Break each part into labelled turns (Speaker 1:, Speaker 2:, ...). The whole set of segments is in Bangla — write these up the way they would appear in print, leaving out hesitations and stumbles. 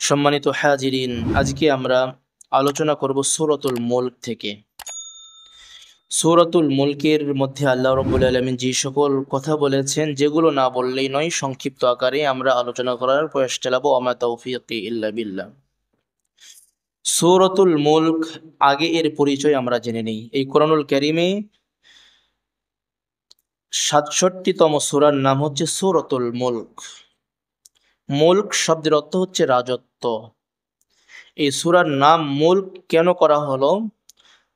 Speaker 1: সম্মানিত হাজিরিন, আজকে আমরা আলোচনা করব সূরাতুল মুলক থেকে। সূরাতুল মুলকের মধ্যে আল্লাহ রাব্বুল আলামিন যে সকল কথা বলেছেন, যেগুলো না বললেই নয়, সংক্ষিপ্ত আকারে আমরা আলোচনা করার প্রয়াস চালাবো। আমা তাওফীকি ইল্লা বিল্লাহ। সূরাতুল মুলক, আগে এর পরিচয় আমরা জেনে নেই। এই কোরআনুল কারীমে ৬৭তম সূরার নাম হচ্ছে সূরাতুল মুলক। মুলক শব্দের অর্থ হচ্ছে রাজত্ব। এই সূরার নাম মুলক কেন করা হলো?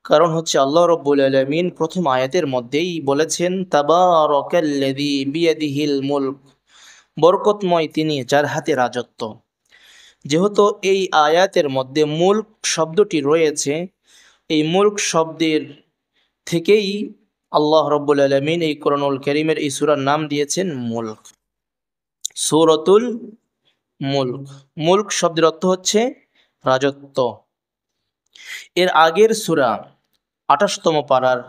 Speaker 1: কারণ হচ্ছে আল্লাহ রাব্বুল আলামিন প্রথম আয়াতের মধ্যেই বলেছেন, তাবারাকাল্লাযী বিয়াদিহিল মুলক, বরকতময় তিনি যার হাতে রাজত্ব। যেহেতু এই আয়াতের মধ্যে মুলক শব্দটি রয়েছে, এই মুলক শব্দের থেকেই আল্লাহ রাব্বুল আলামিন এই কোরআনুল কারীমের এই সূরার নাম দিয়েছেন মুলক, সূরাতুল মুলক। মুলক শব্দের অর্থ হচ্ছে রাজত্ব। এর আগের সূরা ২৮তম পারার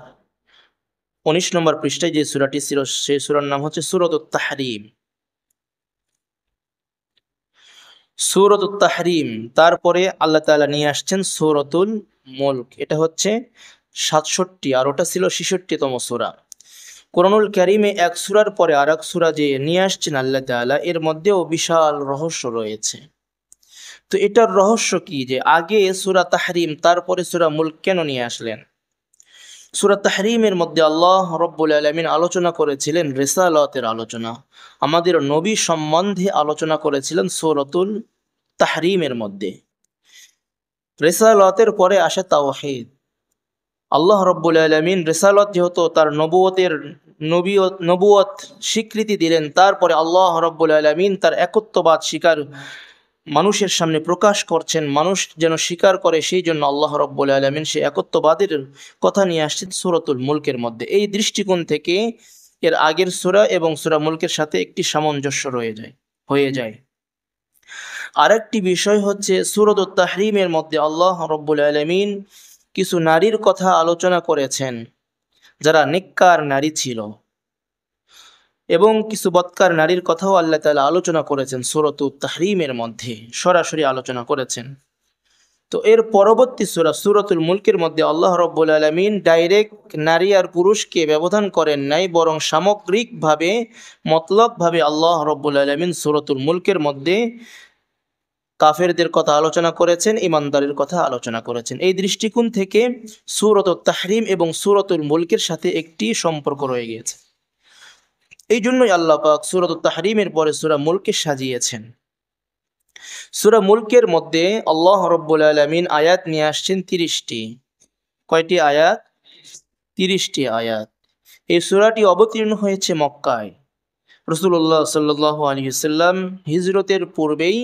Speaker 1: ১৯ নম্বর পৃষ্ঠায় যে সূরাটি ছিল, সেই সূরার নাম হচ্ছে সূরাতুত তাহরিম। সূরাতুত তাহরিম, তারপরে আল্লাহ তাআলা নিয়ে আসছেন সূরাতুল মুলক। এটা হচ্ছে ৬৭, আর ওটা ছিল ৬৬তম সূরা। কোরআনুল কারীমে এক সূরার পরে আর এক সূরা যে নিয়ে আসছেন আল্লাহ তাআলা, এর মধ্যেও বিশাল রহস্য রয়েছে। তো এটার রহস্য কি, যে আগে সূরা তাহরিম তারপরে সূরা মুলক কেন নিয়ে আসলেন? সূরা তাহরিমের মধ্যে আল্লাহ রাব্বুল আলামিন আলোচনা করেছিলেন রিসালাতের আলোচনা, আমাদের নবী সম্বন্ধে আলোচনা করেছিলেন সূরাতুল তাহরিমের মধ্যে। রিসালাতের পরে আসে তাওহীদ। আল্লাহ রাব্বুল আলামিন রিসালাত যেহেতু তার নবুয়ত স্বীকৃতি দিলেন, তারপরে আল্লাহ রাব্বুল আলামিন তার একত্ববাদ স্বীকার মানুষের সামনে প্রকাশ করছেন, মানুষ যেন স্বীকার করে, সেই জন্য আল্লাহ রাব্বুল আলামিন সেই একত্ববাদের কথা নিয়ে আসছেন সূরাতুল মুলকের মধ্যে। এই দৃষ্টিকোণ থেকে এর আগের সূরা এবং সূরা মুলকের সাথে একটি সামঞ্জস্য হয়ে যায়। আরেকটি বিষয় হচ্ছে সূরাতুত তাহরিমের মধ্যে আল্লাহ রাব্বুল আলামিন কিছু নারীর কথা আলোচনা করেছেন, যারা নেককার নারী ছিল, এবং কিছু বদকার নারীর কথাও আল্লাহ তাআলা আলোচনা করেছেন সূরাতুত তাহরিমের মধ্যে, সরাসরি আলোচনা করেছেন। তো এর পরবর্তী সূরা সূরাতুল মুলকের মধ্যে আল্লাহ রাব্বুল আলামিন ডাইরেক্ট নারী আর পুরুষকে ব্যবধান করেন নাই, বরং সামগ্রিকভাবে, মতলবভাবে আল্লাহ রাব্বুল আলামিন সূরাতুল মুলকের মধ্যে কাফেরদের কথা আলোচনা করেছেন, ঈমানদারের কথা আলোচনা করেছেন। এই দৃষ্টিকোণ থেকে সূরাতুত তাহরিম এবং সূরাতুল মুলকের সাথে একটি সম্পর্ক রয়ে গিয়েছে। এই জন্যই আল্লাহ পাক সূরাতুত তাহরিমের পরে সূরা মুলকে সাজিয়েছেন। সূরা মুলকের মধ্যে আল্লাহ রাব্বুল আলামিন আয়াত নিয়ে আসছেন ৩০টি। কয়টি আয়াত? ৩০টি আয়াত। এই সূরাটি অবতীর্ণ হয়েছে মক্কায়। রাসূলুল্লাহ সাল্লাল্লাহু আলাইহি ওয়াসাল্লাম হিজরতের পূর্বেই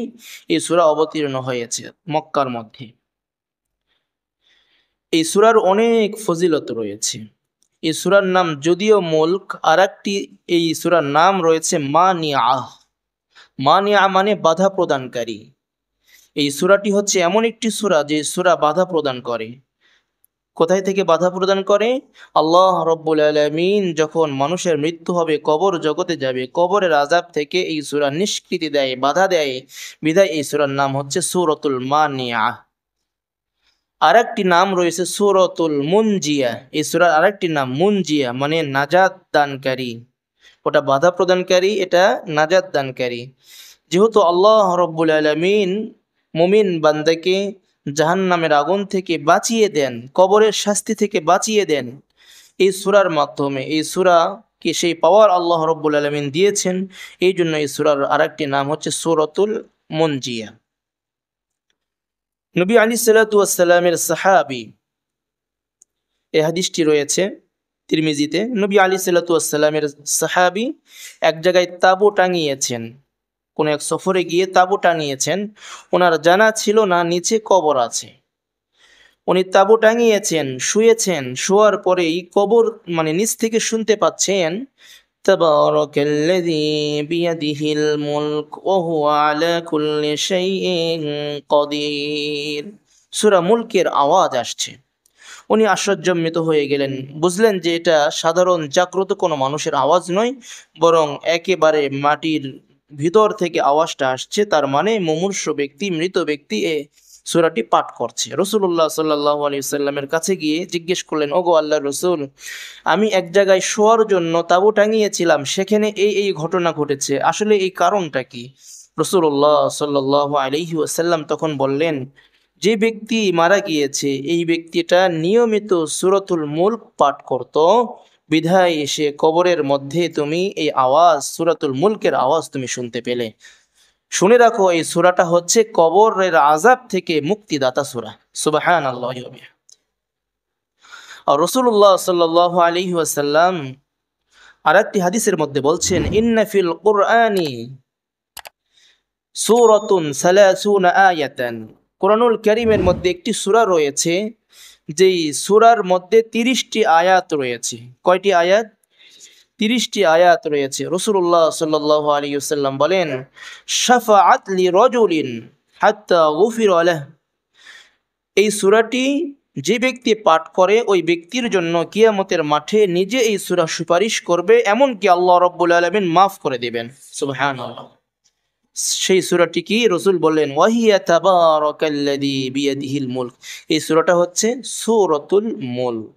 Speaker 1: এই সূরা অবতীর্ণ হয়েছে মক্কার মধ্যে। এই সূরার অনেক ফজিলত রয়েছে। এই সূরার নাম যদিও মুলক, আর একটি এই সূরার নাম রয়েছে মানিআহ। মানিআ মানে বাধা প্রদানকারী। এই সূরাটি হচ্ছে এমন একটি সূরা যে সূরা বাধা প্রদান করে। কোথায় থেকে বাধা প্রদান করে? আল্লাহ রাব্বুল আলামিন যখন মানুষের মৃত্যু হবে, কবর জগতে যাবে, কবরের আযাব থেকে এই সূরা নিষ্কৃতি দেয়, বাধা দেয়। বিধায় এই সূরার নাম হচ্ছে সূরাতুল মানিআহ। আরেকটি নাম রয়েছে সূরাতুল মুনজিয়া। এই সূরার আরেকটি নাম মুনজিয়া, মানে নাজাত দানকারী। ওটা বাধা প্রদানকারী, এটা নাজাত দানকারী। যেহেতু আল্লাহ রাব্বুল আলামিন মুমিন বান্দাকে জাহান্নামের আগুন থেকে বাঁচিয়ে দেন, কবরের শাস্তি থেকে বাঁচিয়ে দেন, এই সূরার মাধ্যমে এই সূরাকে সেই পাওয়ার আল্লাহ রাব্বুল আলামিন দিয়েছেন। এই জন্য এই সূরার আরেকটি নাম হচ্ছে সূরাতুল মুনজিয়া। নবী আলাইহিসসালাতু ওয়াসসালামের সাহাবী, এই হাদিসটি রয়েছে তিরমিজিতে। নবী আলাইহিসসালাতু ওয়াসসালামের সাহাবী এক জায়গায় তাঁবু টাঙিয়েছেন, কোন এক সফরে গিয়ে তাঁবু টাঙিয়েছেন। ওনার জানা ছিল না নিচে কবর আছে। উনি তাঁবু টাঙিয়েছেন, শুয়েছেন, শোয়ার পরেই কবর মানে নিচ থেকে শুনতে পাচ্ছেন, তাবারাকাল্লাযী বিয়াদিহিল মুলক ওয়া হুয়া আলা কুল্লি শাইইন কাদির। সূরা মুলকের আওয়াজ আসছে। উনি আশ্চর্যান্বিত হয়ে গেলেন, বুঝলেন যে এটা সাধারণ জাগ্রত কোনো মানুষের আওয়াজ নয়, বরং একেবারে মাটির ভিতর থেকে আওয়াজটা আসছে, তার মানে মুমূর্ষু ব্যক্তি, মৃত ব্যক্তি এ সূরাটি পাঠ করছে। রাসূলুল্লাহ সাল্লাল্লাহু আলাইহি ওয়াসাল্লামের কাছে গিয়ে জিজ্ঞেস করলেন, ওগো আল্লাহর রাসূল, আমি এক জায়গায় শোয়ার জন্য তাঁবু টাঙিয়েছিলাম, সেখানে এই ঘটনা ঘটেছে, আসলে এই কারণটা কি? রাসূলুল্লাহ সাল্লাল্লাহু আলাইহি ওয়াসাল্লাম তখন বললেন, যে ব্যক্তি মারা গিয়েছে এই ব্যক্তিটা নিয়মিত সূরাতুল মুলক পাঠ করত, বিধায় এসে কবরের মধ্যে তুমি এই আওয়াজ, সূরাতুল মুলকের আওয়াজ তুমি শুনতে পেলে। শুনে রাখো, এই সূরাটা হচ্ছে কবরের আযাব থেকে মুক্তিদাতা সূরা। সুবহানাল্লাহ। আর রাসূলুল্লাহ সাল্লাল্লাহু আলাইহি ওয়াসাল্লাম আরেকটি হাদিসের মধ্যে বলছেন, ইন্না ফিল কুরআনি সূরাতুন সালাসুনা আয়াতান, কোরআনুল কারীমের মধ্যে একটি সূরা রয়েছে, যেই সূরার মধ্যে 30টি আয়াত রয়েছে। কয়টি আয়াত? 30টি আয়াত রয়েছে। রাসূলুল্লাহ সাল্লাল্লাহু আলাইহি ওয়াসাল্লাম বলেন, শাফাআত লি রাজুলিন হাত্তা গুফিরা লাহু, এই সূরাটি যে ব্যক্তি পাঠ করে ওই ব্যক্তির জন্য কিয়ামতের মাঠে নিজে এই সূরা সুপারিশ করবে, এমনকি আল্লাহ রাব্বুল আলামিন মাফ করে দিবেন। সুবহানাল্লাহ। সেই সূরাটি কি? রাসূল বললেন, ওয়াহিয়া তাবারাকাল্লাযী বিয়াদিহিল মুলক, এই সূরাটা হচ্ছে সূরাতুল মুলক।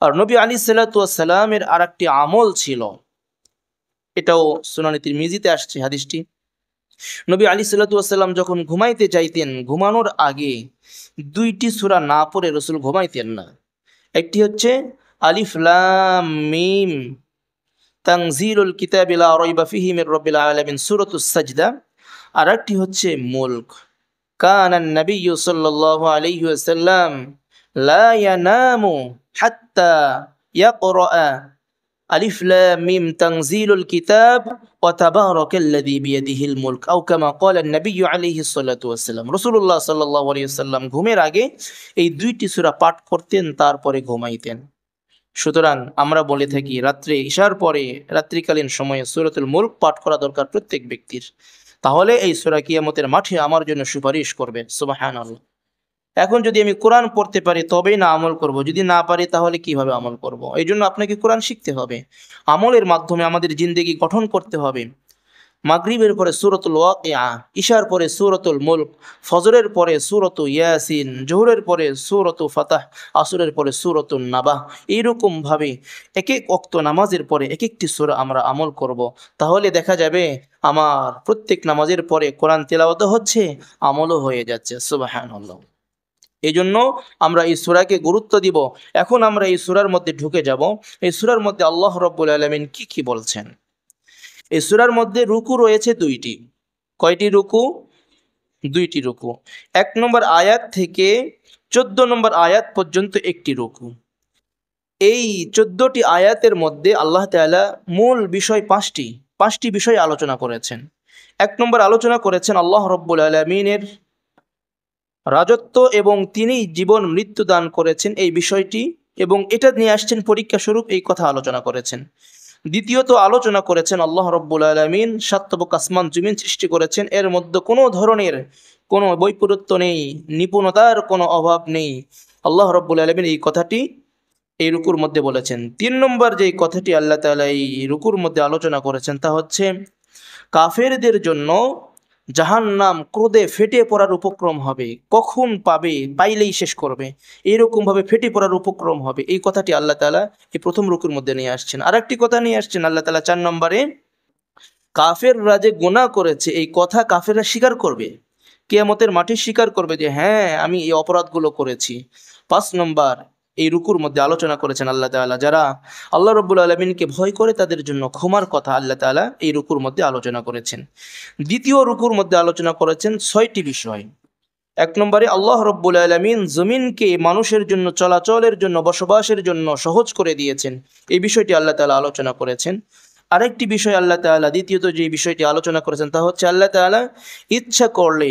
Speaker 1: আর নবী আলাইহিস সালাতু ওয়াস সালামের আরেকটি আমল ছিল, এটাও সুনানে তিরমিজিতে আসছে হাদিসটি। নবী আলাইহিস সালাতু ওয়াস সালাম যখন ঘুমাইতে চাইতেন, ঘুমানোর আগে 2টি সূরা না পড়ে রাসূল ঘুমাইতেন না। একটি হচ্ছে আলিফ লাম মিম তানজিলুল কিতাবি লা রাইবা ফিহি মির রাব্বিল আলামিন, সূরাতুস সাজদা। আর একটি হচ্ছে মুলক, কানান নাবিয়্যু সাল্লাল্লাহু আলাইহি ওয়াসাল্লাম লা ইয়ানামু হাত্তা ইয়াকরা আলিফ লাম মিম তানজিলুল কিতাব ওয়া তাবারাকাল্লাযী বিয়াদিহিল মুলক, আও কামা ক্বালা an-নাবিয়্যু আলাইহিস সালাতু ওয়াসসালাম। রাসূলুল্লাহ সাল্লাল্লাহু আলাইহি ওয়াসাল্লাম ঘুমের আগে এই 2টি সূরা পাঠ করতেন, তারপরে ঘুমাইতেন। সুতরাং আমরা বলে থাকি, রাত্রে ইশার পরে রাত্রিকালীন সময়ে সূরাতুল মুলক পাঠ করা দরকার প্রত্যেক ব্যক্তির। তাহলে এই সূরা কিয়ামতের মাঠে আমার জন্য সুপারিশ করবে। সুবহানাল্লাহ। এখন যদি আমি কোরআন পড়তে পারি তবেই না আমল করব, যদি না পারি তাহলে কিভাবে আমল করব? এই জন্য আপনাকে কোরআন শিখতে হবে, আমলের মাধ্যমে আমাদের জিন্দেগি গঠন করতে হবে। মাগরিবের পরে সূরাতুল ওয়াকিয়া, ইশার পরে সূরাতুল মুলক, ফজরের পরে সূরাতু ইয়াসিন, জোহরের পরে সূরাতু ফাতাহ, আসরের পরে সূরাতুন নাবাহ। এইরকম ভাবে এক এক ওয়াক্ত নামাজের পরে এক একটি সূরা আমরা আমল করব। তাহলে দেখা যাবে আমার প্রত্যেক নামাজের পরে কোরআন তেলাওয়াত হচ্ছে, আমলও হয়ে যাচ্ছে। সুবহানাল্লাহ। এই জন্য আমরা এই সূরাকে গুরুত্ব দিব। এখন আমরা এই সূরার মধ্যে ঢুকে যাব। এই সূরার মধ্যে আল্লাহ রাব্বুল আলামিন কি কি বলছেন? এই সূরার মধ্যে রুকু রয়েছে 2টি। কয়টি রুকু? 2টি রুকু। 1 নম্বর আয়াত থেকে 14 নম্বর আয়াত পর্যন্ত একটি রুকু। এই 14টি আয়াতের মধ্যে আল্লাহ তাআলা মূল বিষয় 5টি বিষয় আলোচনা করেছেন। 1 নম্বর আলোচনা করেছেন আল্লাহ রাব্বুল আলামিনের রাজত্ব এবং তিনি জীবন মৃত্যু দান করেছেন এই বিষয়টি, এবং এটা নিয়ে আসছেন পরীক্ষা স্বরূপ, এই কথা আলোচনা করেছেন। দ্বিতীয়ত আলোচনা করেছেন আল্লাহ রাব্বুল আলামিন সাতবক আসমান জমিন সৃষ্টি করেছেন, এর মধ্যে কোনো ধরনের কোনো বৈপরীত্য নেই, নিপুণতার কোনো অভাব নেই। আল্লাহ রাব্বুল আলামিন এই কথাটি এই রুকুর মধ্যে বলেছেন। 3 নম্বর যে কথাটি আল্লাহ তাআলা এই রুকুর মধ্যে আলোচনা করেছেন তা হচ্ছে কাফেরদের জন্য জাহান্নাম ক্রোধে ফেটে পড়ার উপক্রম হবে, কখন পাবে, পাইলেই শেষ করবে, এইরকমভাবে ফেটে পড়ার উপক্রম হবে। এই কথাটি আল্লাহ তাআলা এই প্রথম রুকুর মধ্যে নিয়ে আসছেন। আরেকটি কথা নিয়ে আসছেন আল্লাহ তাআলা 4 নম্বরে, কাফেররা যে গুনাহ করেছে এই কথা কাফেররা স্বীকার করবে, কিয়ামতের মাঠে স্বীকার করবে যে হ্যাঁ আমি এই অপরাধগুলো করেছি। 5 নম্বর এই রুকুর মধ্যে আলোচনা করেছেন আল্লাহ তাআলা যারা আল্লাহ রাব্বুল আলামিনকে ভয় করে তাদের জন্য ক্ষমার কথা আল্লাহ তাআলা এই রুকুর মধ্যে আলোচনা করেছেন। দ্বিতীয় রুকুর মধ্যে আলোচনা করেছেন 6টি বিষয়। 1 নম্বরে আল্লাহ রাব্বুল আলামিন জমিনকে মানুষের জন্য চলাচলের জন্য, বসবাসের জন্য সহজ করে দিয়েছেন, এই বিষয়টি আল্লাহ তাআলা আলোচনা করেছেন। আরেকটি বিষয় আল্লাহ তাআলা দ্বিতীয়ত যে বিষয়টি আলোচনা করেছেন তা হচ্ছে আল্লাহ তাআলা ইচ্ছা করলে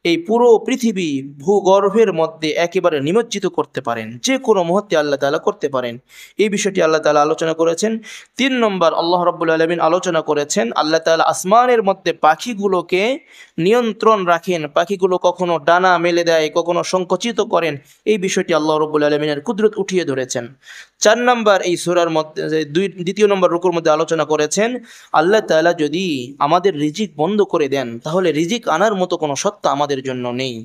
Speaker 1: এই পুরো পৃথিবী ভূগর্ভের মধ্যে একেবারে নিমজ্জিত করতে পারেন, যে কোনো মুহূর্তে আল্লাহ তাআলা করতে পারেন। এই বিষয়টি আল্লাহ তাআলা আলোচনা করেছেন। 3 নম্বর, আল্লাহ রাব্বুল আলামিন আলোচনা করেছেন আল্লাহ তাআলা আসমানের মধ্যে পাখিগুলোকে নিয়ন্ত্রণ রাখেন, পাখিগুলো কখনো ডানা মেলে দেয়, কখনো সংকুচিত করেন। এই বিষয়টি আল্লাহ রাব্বুল আলামিনের কুদরত উঠিয়ে ধরেছেন। 4 নম্বর, এই সূরার মধ্যে 2 নম্বর রুকুর মধ্যে আলোচনা করেছেন আল্লাহ তাআলা যদি আমাদের রিজিক বন্ধ করে দেন তাহলে রিজিক আনার মতো কোনো সত্তা আমাদের জন্য নেই।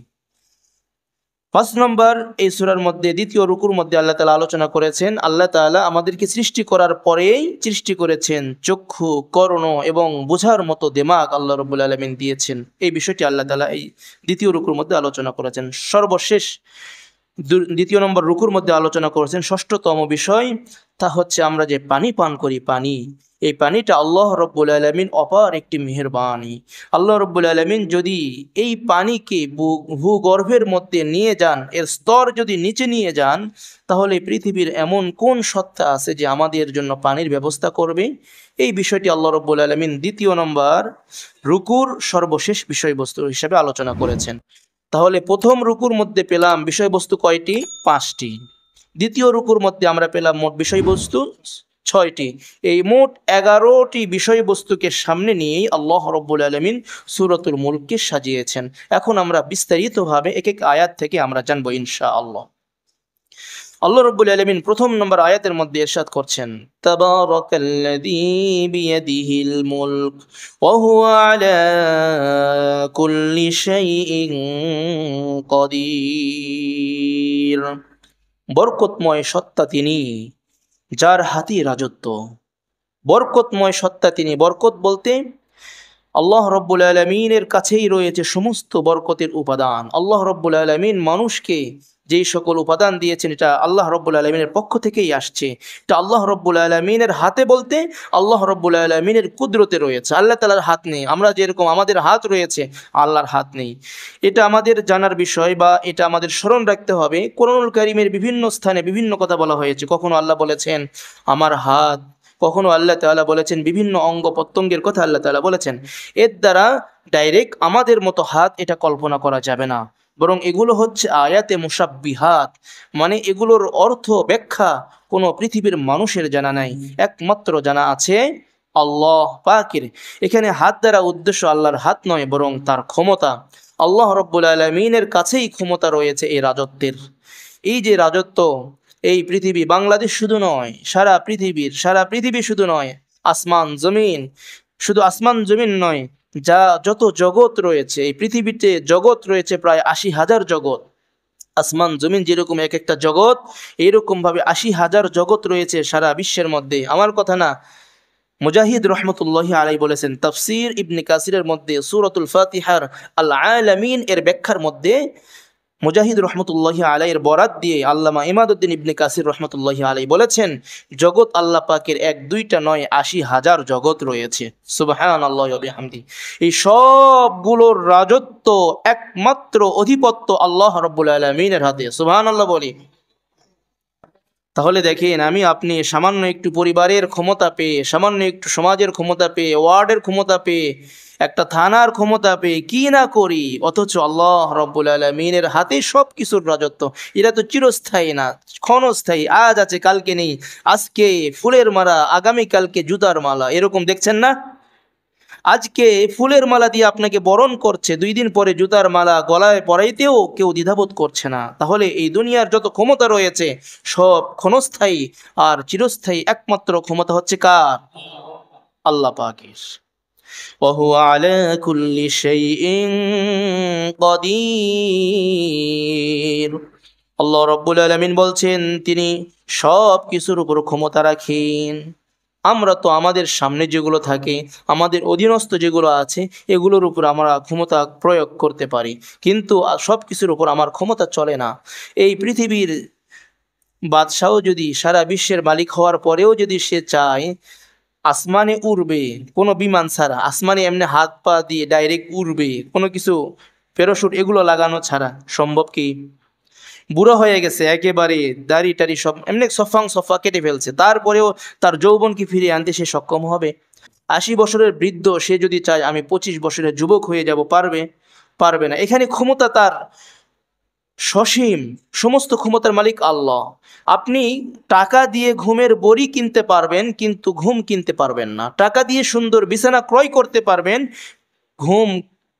Speaker 1: 5 নম্বর, এই সূরার মধ্যে 2 রুকুর মধ্যে আল্লাহ তাআলা আলোচনা করেছেন আল্লাহ তাআলা আমাদেরকে সৃষ্টি করার পরেই সৃষ্টি করেছেন চক্ষু, কর্ণ এবং বোঝার মতো দিমাগ আল্লাহ রাব্বুল আলামিন দিয়েছেন। এই বিষয়টি আল্লাহ তাআলা এই 2 রুকুর মধ্যে আলোচনা করেছেন। সর্বশেষ 2 নম্বর রুকুর মধ্যে আলোচনা করেছেন 6তম বিষয়, তা হচ্ছে আমরা যে পানি পান করি, পানি, এই পানিটা আল্লাহ রাব্বুল আলামিন অপার একটি মেহেরবানি। আল্লাহ রাব্বুল আলামিন যদি এই পানিকে ভূগর্ভের মধ্যে নিয়ে যান, এর স্তর যদি নিচে নিয়ে যান, তাহলে পৃথিবীর এমন কোন সত্তা আছে যে আমাদের জন্য পানির ব্যবস্থা করবে? এই বিষয়টি আল্লাহ রাব্বুল আলামিন 2 নম্বর রুকুর সর্বশেষ বিষয়বস্তু হিসেবে আলোচনা করেছেন। তাহলে প্রথম রুকুর মধ্যে পেলাম বিষয়বস্তু কয়টি? 5টি। 2 রুকুর মধ্যে আমরা পেলাম মোট বিষয়বস্তু 6টি। এই মোট 11টি বিষয়বস্তুকে সামনে নিয়েই আল্লাহ রাব্বুল আলামিন সূরাতুল মুলককে সাজিয়েছেন। এখন আমরা বিস্তারিতভাবে এক এক আয়াত থেকে আমরা জানবো ইনশাআল্লাহ। আল্লাহ রাব্বুল আলামিন প্রথম নম্বর আয়াতের মধ্যে ইরশাদ করছেন, তাবারাকাল্লাযী বিয়াদিহিল মুলক ওয়া হুয়া আলা কুল্লি শাইইন কাদির। বরকতময় সত্তা তিনি, যার হাতে রাজত্ব। বরকতময় সত্তা তিনি। বরকত বলতে আল্লাহ রাব্বুল আলামিনের কাছেই রয়েছে সমস্ত বরকতের উপাদান। আল্লাহ রাব্বুল আলামিন মানুষকে যেই সকল উপাদান দিয়েছেন এটা আল্লাহ রাব্বুল আলামিনের পক্ষ থেকেই আসছে। এটা আল্লাহ রাব্বুল আলামিনের হাতে বলতে আল্লাহ রাব্বুল আলামিনের কুদরতে রয়েছে। আল্লাহ তাআলার হাত নেই। আমরা যেরকম আমাদের হাত রয়েছে, আল্লাহর হাত নেই। এটা আমাদের জানার বিষয় বা এটা আমাদের স্মরণ রাখতে হবে। কোরআনুল কারীমের বিভিন্ন স্থানে বিভিন্ন কথা বলা হয়েছে। কখনো আল্লাহ বলেছেন আমার হাত, কখনো আল্লাহ তাআলা বলেছেন বিভিন্ন অঙ্গ প্রত্যঙ্গের কথা আল্লাহ তাআলা বলেছেন। এর দ্বারা ডাইরেক্ট আমাদের মতো হাত এটা কল্পনা করা যাবে না, বরং এগুলো হচ্ছে আয়াতে মুশাব্বিহাত, মানে এগুলোর অর্থ ব্যাখ্যা কোনো পৃথিবীর মানুষের জানা নাই, একমাত্র জানা আছে আল্লাহ পাকের। এখানে হাত দ্বারা উদ্দেশ্য আল্লাহর হাত নয়, বরং তার ক্ষমতা। আল্লাহ রাব্বুল আলামিনের কাছেই ক্ষমতা রয়েছে এই রাজত্বের। এই যে রাজত্ব, এই পৃথিবী, বাংলাদেশ শুধু নয়, সারা পৃথিবী শুধু নয়, আসমান জমিন, শুধু আসমান জমিন নয়, যত জগৎ রয়েছে এই পৃথিবীতে, জগৎ রয়েছে প্রায় 80,000 জগৎ। আসমান জমিন যেরকম এক একটা জগৎ, এরকম ভাবে 80,000 জগৎ রয়েছে সারা বিশ্বের মধ্যে। আমার কথা না, মুজাহিদ রহমতুল্লাহি আলাইহি বলেছেন তাফসীর ইবনে কাসিরের মধ্যে সূরাতুল ফাতিহার আল আলামিন এর ব্যাখ্যার মধ্যে মুজাহিদ রহমতুল্লাহি আলাইহির বরাত দিয়ে আল্লামা ইমাদউদ্দিন ইবনে কাসির রহমতুল্লাহি আলাইহি বলেছেন জগৎ আল্লাহ পাকের 1-2টা নয়, 80,000 জগৎ রয়েছে। সুবহানাল্লাহি ওয়া বিহামদি। এই সবগুলোর রাজত্ব, একমাত্র অধিপত্য আল্লাহ রাব্বুল আলামিনের হাতে। সুবহানাল্লাহ বলি। তাহলে দেখেন, আমি আপনি সামান্য একটু পরিবারের ক্ষমতা পেয়ে, সামান্য একটু সমাজের ক্ষমতা পেয়ে, ওয়ার্ডের ক্ষমতা পেয়ে, একটা থানার ক্ষমতা পেয়ে কি না করি, অথচ আল্লাহ রাব্বুল আলামিনের হাতে সব কিছুর রাজত্ব। এটা তো চিরস্থায়ী না, ক্ষণস্থায়ী। আজ আছে কালকে নেই, আজকে ফুলের মালা, আগামীকালকে জুতার মালা, এরকম দেখছেন না? আজকে ফুলের মালা দিয়ে আপনাকে বরণ করছে, 2 দিন পরে জুতার মালা গলায় পরাইতেও কেউ দ্বিধাবোধ করছে না। তাহলে এই দুনিয়ার যত ক্ষমতা রয়েছে সব ক্ষণস্থায়ী, আর চিরস্থায়ী একমাত্র ক্ষমতা হচ্ছে কার? আল্লাহ পাকের। وهو على كل شيء قدير। আল্লাহ রাব্বুল আলামিন বলছেন তিনি সব কিছুর উপর ক্ষমতা রাখেন। আমরা তো আমাদের সামনে যেগুলো থাকে, আমাদের অধীনস্থ যেগুলো আছে, এগুলোর উপর আমরা ক্ষমতা প্রয়োগ করতে পারি, কিন্তু সব কিছুর উপর আমার ক্ষমতা চলে না। এই পৃথিবীর বাদশাহ যদি সারা বিশ্বের মালিক হওয়ার পরেও যদি সে চায় আসমানে উড়বে কোনো বিমান ছাড়া, আসমানে এমনি হাত পা দিয়ে ডাইরেক্ট উড়বে, কোনো কিছু প্যারাশুট এগুলো লাগানো ছাড়া, সম্ভব কি? বুড়ো হয়ে গেছে একেবারে, দাড়ি টাড়ি সব এমনি সফা কেটে ফেলছে, তারপরেও তার যৌবন কি ফিরিয়ে আনতে সে সক্ষম হবে? 80 বছরের বৃদ্ধ সে যদি চায় আমি 25 বছরের যুবক হয়ে যাব, পারবে? পারবে না। এখানে ক্ষমতা তার সসীম, সমস্ত ক্ষমতার মালিক আল্লাহ। আপনি টাকা দিয়ে ঘুমের বড়ি কিনতে পারবেন, কিন্তু ঘুম কিনতে পারবেন না। টাকা দিয়ে সুন্দর বিছানা ক্রয় করতে পারবেন, ঘুম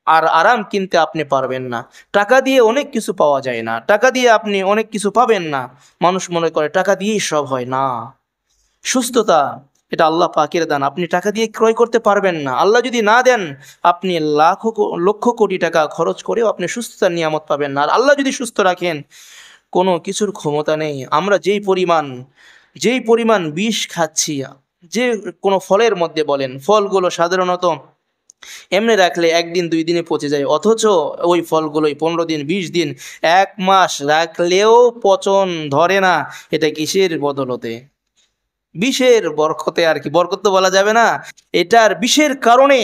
Speaker 1: আর আরাম কিনতে আপনি পারবেন না। টাকা দিয়ে অনেক কিছু পাওয়া যায় না, টাকা দিয়ে আপনি অনেক কিছু পাবেন না। মানুষ মনে করে টাকা দিয়েই সব হয়, না। সুস্থতা এটা আল্লাহ পাকের দান, আপনি টাকা দিয়ে ক্রয় করতে পারবেন না। আল্লাহ যদি না দেন, আপনি লক্ষ কোটি টাকা খরচ করেও আপনি সুস্থতার নিয়ামত পাবেন না। আর আল্লাহ যদি সুস্থ রাখেন, কোনো কিছুর ক্ষমতা নেই। আমরা যেই পরিমাণ বিষ খাচ্ছি, যে কোনো ফলের মধ্যে বলেন, ফলগুলো সাধারণত এমনি রাখলে 1 দিন 2 দিনে পচে যায়, অথচ ওই ফলগুলোই 15 দিন 20 দিন 1 মাস রাখলেও পচন ধরে না। এটা কিসের বদলতে? বিষের বরকতে আর কি, বরকত তো বলা যাবে না, এটার বিষের কারণে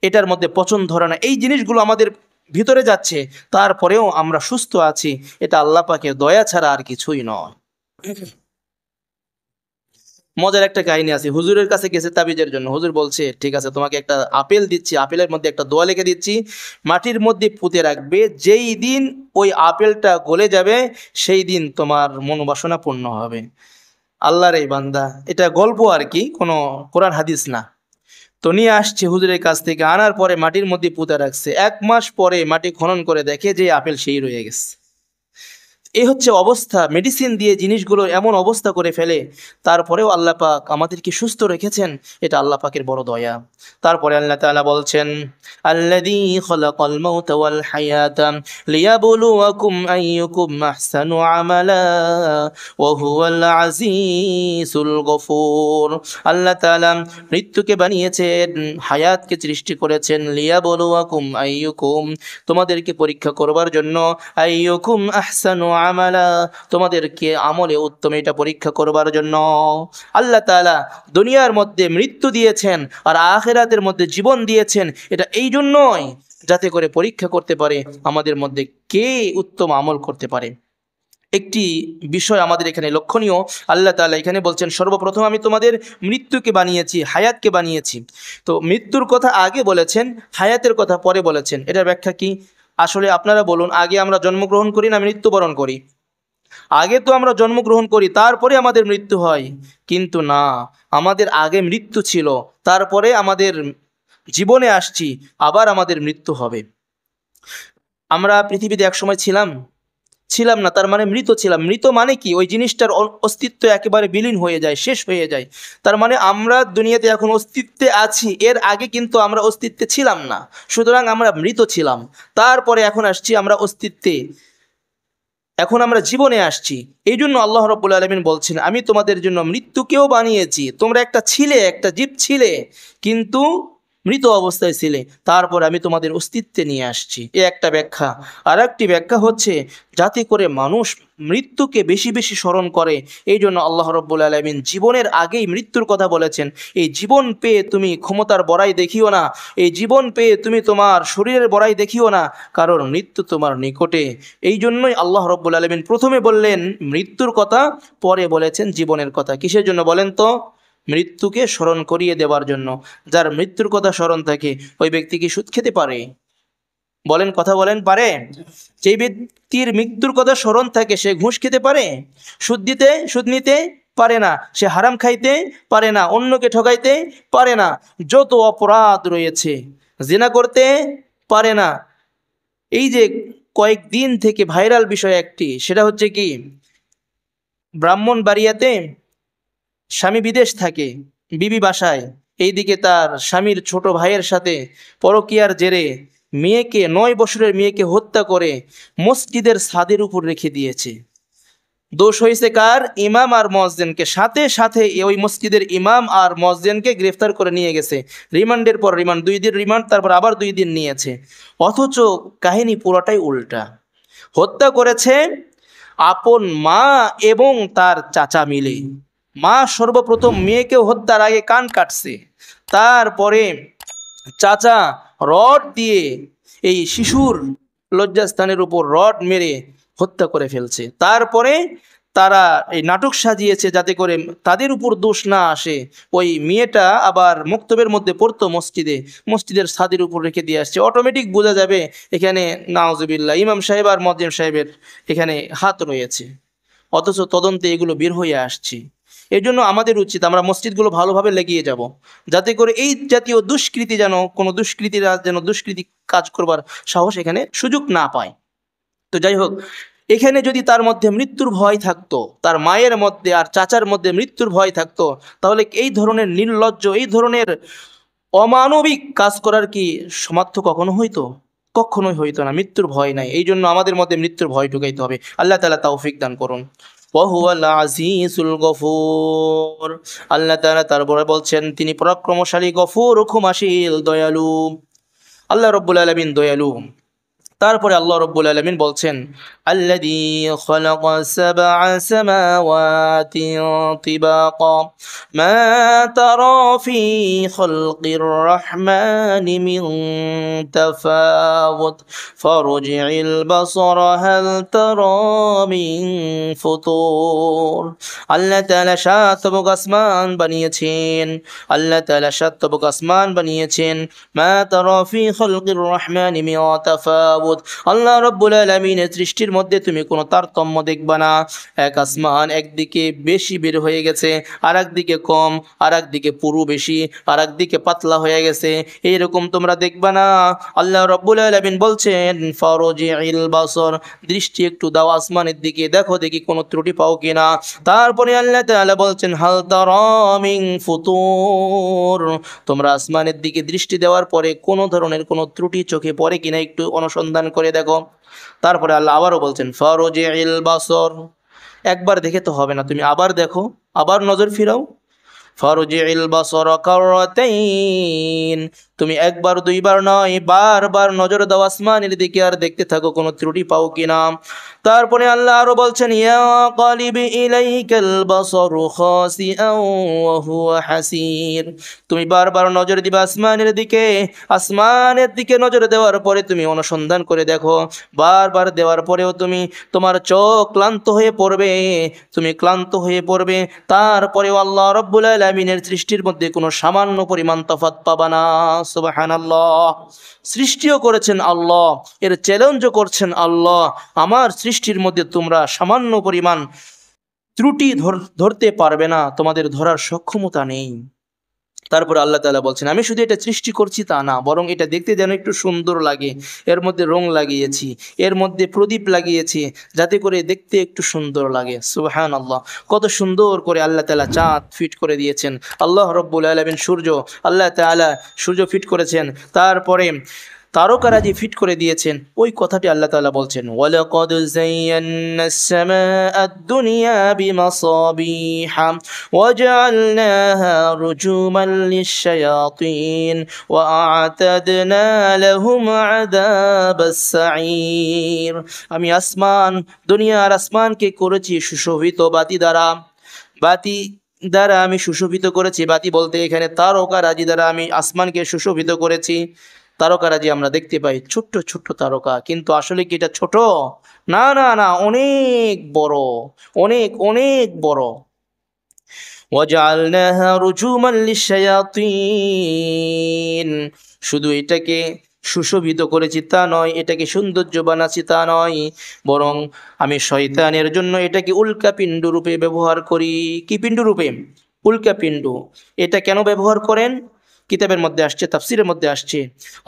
Speaker 1: এটার মধ্যে পচন ধরে না। এই জিনিসগুলো আমাদের ভিতরে যাচ্ছে, তারপরেও আমরা সুস্থ আছি। এটা আল্লাহ পাকের দয়া ছাড়া আর কিছুই নয়। মজার একটা কাহিনী আছে। হুজুরের কাছে গেছে তাবিজের জন্য। হুজুর বলছে, ঠিক আছে, তোমাকে একটা আপেল দিচ্ছি, আপেলের মধ্যে একটা দোয়া লিখে দিচ্ছি, মাটির মধ্যে পুঁতে রাখবে, যেই দিন ওই আপেলটা গলে যাবে সেই দিন তোমার মনোবাসনা পূর্ণ হবে। আল্লাহর এই বান্দা, এটা গল্প আর কি, কোনো কোরআন হাদিস না। তো নিয়ে আসছে হুজুরের কাছ থেকে, আনার পরে মাটির মধ্যে পুঁতে রাখছে। 1 মাস পরে মাটি খনন করে দেখে যে আপেল সেই রয়ে গেছে। এই হচ্ছে অবস্থা, মেডিসিন দিয়ে জিনিসগুলো এমন অবস্থা করে ফেলে, তারপরেও আল্লাহ পাক আমাদেরকে সুস্থ রেখেছেন। এটা আল্লাহ পাকের বড় দয়া। তারপরে আল্লাহ তাআলা বলছেন, আল্লাযী খালাকাল মাউতা ওয়াল হায়াতা লিয়াবলুয়াকুম আইয়ুকুম আহসানু আমালা ওয়া হুয়াল আজিজুল গফুর। আল্লাহ তাআলা মৃত্যুকে বানিয়েছেন, হায়াতকে সৃষ্টি করেছেন, লিয়াবলুয়াকুম আইয়ুকুম, তোমাদেরকে পরীক্ষা করবার জন্য, আইয়ুকুম আহসানু আমালা, তোমাদেরকে আমলে উত্তম এটা পরীক্ষা করবার জন্য। আল্লাহ তাআলা দুনিয়ার মধ্যে মৃত্যু দিয়েছেন আর আখিরাতের মধ্যে জীবন দিয়েছেন, এটা এই জন্যই যাতে করে পরীক্ষা করতে পারে আমাদের মধ্যে কে উত্তম আমল করতে পারে। একটি বিষয় আমাদের এখানে লক্ষণীয়, আল্লাহ তাআলা এখানে বলছেন, সর্বপ্রথম আমি তোমাদের মৃত্যুকে বানিয়েছি, হায়াতকে বানিয়েছি। তো মৃত্যুর কথা আগে বলেছেন, হায়াতের কথা পরে বলেছেন। এটার ব্যাখ্যা কি? আসলে আপনারা বলুন, আগে আমরা জন্মগ্রহণ করি না মৃত্যুবরণ করি? আগে তো আমরা জন্মগ্রহণ করি, তারপরে আমাদের মৃত্যু হয়। কিন্তু না, আমাদের আগে মৃত্যু ছিল, তারপরে আমাদের জীবনে আসছি, আবার আমাদের মৃত্যু হবে। আমরা পৃথিবীতে একসময় ছিলাম না, তার মানে মৃত ছিলাম। মৃত মানে কি? ওই জিনিসটার অস্তিত্ব একেবারে বিলীন হয়ে যায়, শেষ হয়ে যায়। তার মানে আমরা দুনিয়াতে এখন অস্তিত্বে আছি, এর আগে কিন্তু আমরা অস্তিত্বে ছিলাম না। সুতরাং আমরা মৃত ছিলাম, তারপরে এখন আসছি আমরা অস্তিত্বে, এখন আমরা জীবনে আসছি। এই জন্য আল্লাহ রাব্বুল আলামিন বলছেন, আমি তোমাদের জন্য মৃত্যুকেও বানিয়েছি। তোমরা একটা জীব ছিলে, কিন্তু মৃত অবস্থায় ছিলে, তারপর আমি তোমাদের অস্তিত্বে নিয়ে আসছি। এ একটা ব্যাখ্যা। আর একটি ব্যাখ্যা হচ্ছে, যাতে করে মানুষ মৃত্যুকে বেশি বেশি স্মরণ করে, এই জন্য আল্লাহ রাব্বুল আলামিন জীবনের আগেই মৃত্যুর কথা বলেছেন। এই জীবন পেয়ে তুমি ক্ষমতার বড়াই দেখিও না, এই জীবন পেয়ে তুমি তোমার শরীরের বড়াই দেখিও না, কারণ মৃত্যু তোমার নিকটে। এই জন্যই আল্লাহ রাব্বুল আলামিন প্রথমে বললেন মৃত্যুর কথা, পরে বলেছেন জীবনের কথা। কিসের জন্য বলেন তো? মৃত্যুকে স্মরণ করিয়ে দেওয়ার জন্য। যার মৃত্যুর কথা স্মরণ থাকে, ওই ব্যক্তি কি সুদ খেতে পারে? বলেন, কথা বলেন, পারে? যেই ব্যক্তির মৃত্যুর কথা স্মরণ থাকে, সে ঘুষ খেতে পারে? সুদ নিতে পারে না। সে হারাম খাইতে পারে না, অন্যকে ঠকাইতে পারে না, যত অপরাধ রয়েছে জিনা করতে পারে না। এই যে কয়েকদিন থেকে ভাইরাল বিষয় একটি, সেটা হচ্ছে কি, ব্রাহ্মণবাড়িয়াতে স্বামী বিদেশ থাকে, বিবি বাসায়, এইদিকে তার স্বামীর ছোট ভাইয়ের সাথে পরকীয়ার জেরে 9 বছরের মেয়েকে হত্যা করে মসজিদের ছাদের উপর রেখে দিয়েছে। দোষ হয়েছে কার? ইমাম আর মুয়াজ্জিনকে। সাথে সাথে ওই মসজিদের ইমাম আর মুয়াজ্জিনকে গ্রেফতার করে নিয়ে গেছে। রিমান্ডের পর রিমান্ড, 2 দিন রিমান্ড, তারপর আবার 2 দিন নিয়েছে। অথচ কাহিনী পুরোটাই উল্টা। হত্যা করেছে আপন মা এবং তার চাচা মিলে। মা সর্বপ্রথম মেয়েকে হত্যার আগে কান কাটছে, তারপরে চাচা রড দিয়ে এই শিশুর লজ্জাস্থানের উপর রড মেরে হত্যা করে ফেলছে। তারপরে তারা এই নাটক সাজিয়েছে যাতে করে তাদের উপর দোষ না আসে। ওই মেয়েটা আবার মক্তবের মধ্যে পড়তো মসজিদের ছাদের উপর রেখে দিয়ে আসছে, অটোমেটিক বোঝা যাবে এখানে নাউজুবিল্লাহ ইমাম সাহেব আর মুয়াজ্জিন সাহেবের এখানে হাত রয়েছে, অথচ তদন্তে এগুলো বের হয়ে আসছে। এই জন্য আমাদের উচিত আমরা মসজিদগুলো ভালোভাবে লেগিয়ে যাব, যাতে করে এই জাতীয় দুষ্কৃতি যেন কোনো দুষ্কৃতীরা যেন দুষ্কৃতি কাজ করবার সাহস এখানে সুযোগ না পায়। তো যাই হোক, এখানে যদি তার মধ্যে মৃত্যুর ভয় থাকতো, তার মায়ের মধ্যে আর চাচার মধ্যে মৃত্যুর ভয় থাকতো, তাহলে এই ধরনের নির্লজ্জ, এই ধরনের অমানবিক কাজ করার কি সামর্থ্য কখনো হইতো? কখনোই হইতো না। মৃত্যুর ভয় নাই, এই জন্য আমাদের মধ্যে মৃত্যুর ভয় ঢুকাইতে হবে। আল্লাহ তাআলা তৌফিক দান করুন। ওয়াহুয়াল আজিজুল গফুর। আল্লাহ তাআলা তারপরে বলছেন তিনি পরাক্রমশালী, গফুর, ক্ষমাশীল, দয়ালু। আল্লাহ রাব্বুল আলামিন দয়ালু। তারপরে আল্লাহ রাব্বুল আলামিন বলছেন আল্লাযী খালাকা সাবআ সামাওয়াতিন তিবাকা মা তারা ফী খালকির রাহমানি মিন তাফাউত ফারজি'ল বাসারা হাল তারা মিন ফুতুর। আল্লাহ তাআলা সাতবক আসমান বানিয়েছেন, আল্লাহ তাআলা সাতবক আসমান বানিয়েছেন। মা তারা ফী খালকির রাহমানি মিন তাফাউত, আল্লাহ রাব্বুল আলামিনের সৃষ্টির মধ্যে তুমি কোনো তারতম্য দেখবা না। এক আসমান একদিকে বেশি বের হয়ে গেছে, আর একদিকে কম, আর একদিকে পুরো বেশি, আর একদিকে পাতলা হয়ে গেছে, এইরকম তোমরা দেখবা না। আল্লাহ রাব্বুল আলামিন বলছেন ফারজি'ল বাসর, দৃষ্টি একটু দাও আসমানের দিকে, দেখো দেখি কোনো ত্রুটি পাও কিনা। তারপরে আল্লাহ তাআলা বলছেন হাল তারা মিন ফুতুর, তোমরা আসমানের দিকে দৃষ্টি দেওয়ার পরে কোনো ধরনের কোনো ত্রুটি চোখে পড়ে কিনা একটু অনুসন্ধান করে দেখো। তারপরে আল্লাহ আবারও বলছেন ফারজি'ল বাসর, একবার দেখে তো হবে না, তুমি আবার দেখো, আবার নজর ফিরাও। ফারজি'ল বাসরা কাররাতাইন, তুমি একবার দুইবার নয়, বারবার নজর দাও আসমানের দিকে আর দেখতে থাকো কোনো ত্রুটি পাও কিনা। তারপরে আল্লাহ আরো বলছেন ইয়া কালিবি ইলাইকাল বাসরু খাসিআন ওয়া হুয়া হাসির, তুমি বারবার নজর দিবা আসমানের দিকে, আসমানের দিকে নজর দেওয়ার পরে তুমি অনুসন্ধান করে দেখো, বারবার দেওয়ার পরেও তোমার চোখ ক্লান্ত হয়ে পড়বে, তুমি ক্লান্ত হয়ে পড়বে, তারপরেও আল্লাহ রাব্বুল আলামিনের সৃষ্টির মধ্যে কোনো সামান্য পরিমাণ তফাৎ পাবা না। সুবহানাল্লাহ। সৃষ্টিও করেছেন আল্লাহ, এর চ্যালেঞ্জও করছেন আল্লাহ, আমার সৃষ্টির মধ্যে তোমরা সামান্য পরিমাণ ত্রুটি ধরতে পারবে না, তোমাদের ধরার সক্ষমতা নেই। তারপর আল্লাহ তাআলা বলছেন আমি শুধু এটা সৃষ্টি করছি তা না, বরং এটা দেখতে যেন একটু সুন্দর লাগে, এর মধ্যে রং লাগিয়েছি, এর মধ্যে প্রদীপ লাগিয়েছি, যাতে করে দেখতে একটু সুন্দর লাগে। সুবহানাল্লাহ, কত সুন্দর করে আল্লাহ তাআলা চাঁদ ফিট করে দিয়েছেন। আল্লাহ রাব্বুল আলামিন আল্লাহ তাআলা সূর্য ফিট করেছেন, তারপরে তারকারাজি ফিট করে দিয়েছেন। ওই কথাটি আল্লাহ তাআলা বলছেন ওয়ালাকাদ যায়্যানাস সামাআদ দুনিয়া বিমাসাবিহা ওয়াজআলনাহা রুজুমান লিশ-শায়াতিন ওয়া আ'তাদনা লাহুম আযাবাস সাঈর। আমি দুনিয়ার আসমানকে করেছি সুশোভিত বাতি দ্বারা আমি সুশোভিত করেছি। বাতি বলতে এখানে তারকারাজি দ্বারা আমি আসমানকে সুশোভিত করেছি। তারকারাজি আমরা দেখতে পাই ছোট্ট ছোট্ট তারকা, কিন্তু আসলে কি এটা ছোট? না না না, অনেক বড়, অনেক অনেক বড়। ওয়াজআলনাহা রুজুমান লিশ-শায়াতিন, শুধু এটাকে সুশোভিত করেছি তা নয়, এটাকে সৌন্দর্য বানাচ্ছি তা নয়, বরং আমি শয়তানের জন্য এটাকে উল্কাপিণ্ড রূপে ব্যবহার করি। কি পিণ্ড রূপে? উল্কাপিণ্ড। এটা কেন ব্যবহার করেন? কিতাবের মধ্যে আসছে, তাফসিরের মধ্যে আসছে,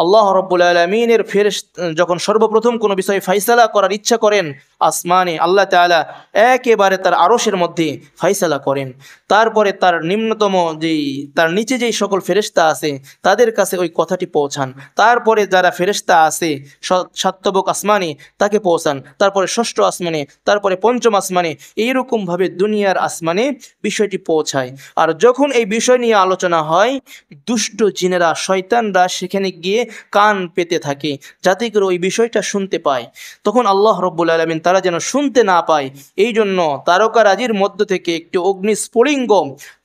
Speaker 1: আল্লাহ রাব্বুল আলামিনের ফেরেশতা যখন সর্বপ্রথম কোনো বিষয়ে ফায়সালা করার ইচ্ছা করেন, আসমানে আল্লাহ তাআলা একেবারে তার আরশের মধ্যে ফায়সালা করেন। তারপরে তার তার নিচে যেই সকল ফেরেশতা আছে তাদের কাছে ওই কথাটি পৌঁছান। তারপরে যারা ফেরেশতা আছে সাতবক আসমানে তাকে পৌঁছান, তারপরে ষষ্ঠ আসমানে, তারপরে পঞ্চম আসমানে, এইরকমভাবে দুনিয়ার আসমানে বিষয়টি পৌঁছায়। আর যখন এই বিষয় নিয়ে আলোচনা হয়, দুষ্ট জিনেরা শয়তানরা সেখানে গিয়ে কান পেতে থাকে যাতে করে ওই বিষয়টা শুনতে পায়। তখন আল্লাহ রব্বুল আলামিন তারা যেন শুনতে না পায় এই জন্য তারকারাজির মধ্য থেকে একটি অগ্নিস্ফুলিঙ্গ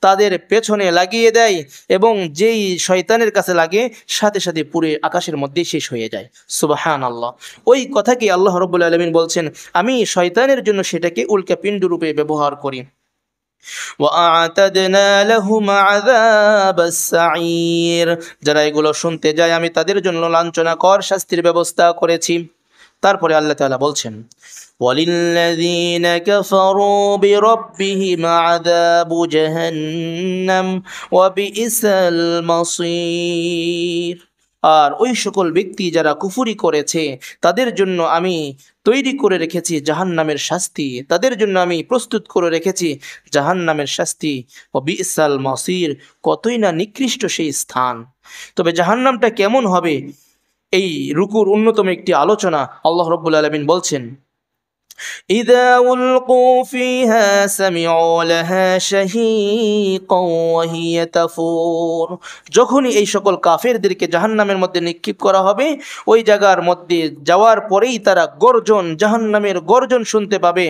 Speaker 1: তাদের পেছনে লাগিয়ে দেয় এবং যেই শয়তানের কাছে লাগে সাথে সাথে পুরো আকাশের মধ্যে শেষ হয়ে যায়। সুবহানাল্লাহ। ওই কথাকে আল্লাহ রব্বুল আলামিন বলছেন আমি শয়তানের জন্য সেটাকে উল্কাপিণ্ড রূপে ব্যবহার করি। وَأَعْتَدْنَا لَهُمْ عَذَابَ السَّعِيرِ যারা এগুলো শুনতে যায় আমি তাদের জন্য লাঞ্ছনাকর শাস্তির ব্যবস্থা করেছি। তারপরে আল্লাহ তাআলা বলছেন وَلِلَّذِينَ كَفَرُوا بِرَبِّهِمْ عَذَابُ جَهَنَّمَ وَبِئْسَ الْمَصِيرُ আর ওই সকল ব্যক্তি যারা কুফরি করেছে তাদের জন্য আমি তৈরি করে রেখেছি জাহান্নামের শাস্তি, তাদের জন্য আমি প্রস্তুত করে রেখেছি জাহান্নামের শাস্তি। ও বিসাল মাসির কতই না নিকৃষ্ট সেই স্থান। তবে জাহান্নামটা কেমন হবে এই রুকুর অন্যতম একটি আলোচনা আল্লাহ রাব্বুল আলামিন বলছেন إذا ألقوا فيها سمعوا لها شهيقا وهي تفور যখনই এই সকল কাফেরদেরকে জাহান্নামের মধ্যে নিক্ষেপ করা হবে ওই জায়গার মধ্যে যাওয়ার পরেই তারা গর্জন জাহান্নামের গর্জন শুনতে পাবে